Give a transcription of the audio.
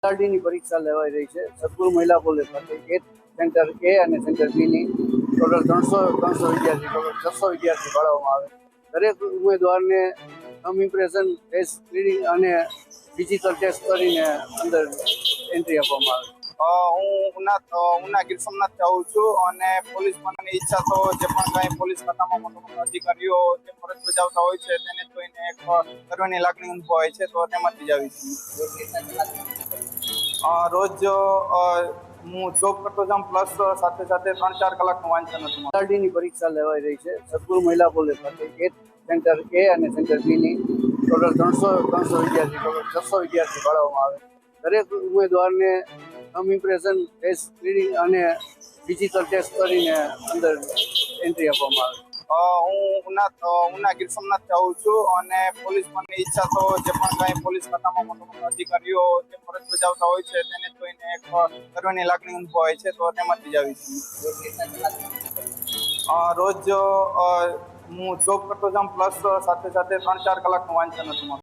ની પરીક્ષા લેવાઈ રહી છે સદગુરુ મહિલા કોલેજ ખાતે સેન્ટર એ અને સેન્ટર બી ની ટોટલ 300 વિદ્યાર્થી ટોટલ 600 વિદ્યાર્થી ભણાવવામાં આવે. દરેક ઉમેદવારને થમ ઇમ્પ્રેશન, ફેસ રીડિંગ અને ડિજિટલ ટેસ્ટ કરીને અંદર એન્ટ્રી આપવામાં આવે. હું ઉના ગીર સોમનાથથી આવું છું અને પોલીસ બનવાની ઈચ્છા તો જે પણ કાંઈ પોલીસ ખાતામાં મોટા અધિકારીઓ જે ફરજ બજાવતા હોય છે તેને જોઈને એક ગર્વની લાગણી અનુભવાય છે, તો તેમાંથી જ આવી છું. રોજ હું જોબ કરતો જાઉં પ્લસ સાથે 3-4 કલાકનું વાંચન હતું. ની પરીક્ષા લેવાઈ રહી છે સદગુરુ મહિલા કોલેજ ખાતે સેન્ટર એ અને સેન્ટર બી ની ટોટલ 300 વિદ્યાર્થી ટોટલ 600 વિદ્યાર્થી ભણાવવામાં આવે. દરેક ઉમેદવારને થમ ઇમ્પ્રેશન, ફેસ રીડિંગ અને ડિજિટલ ટેસ્ટ કરીને અંદર એન્ટ્રી આપવામાં આવે. હું ઉના ગીર સોમનાથથી આવું છું અને પોલીસ બનવાની ઈચ્છા તો જે પણ કાંઈ પોલીસ ખાતામાં મોટા અધિકારીઓ જે ફરજ બજાવતા હોય છે તેને જોઈને એક ગર્વની લાગણી અનુભવાય છે, તો તેમાંથી જ આવી છું. રોજ હું જોબ કરતો જાઉં પ્લસ સાથે 3-4 કલાકનું વાંચન હતું.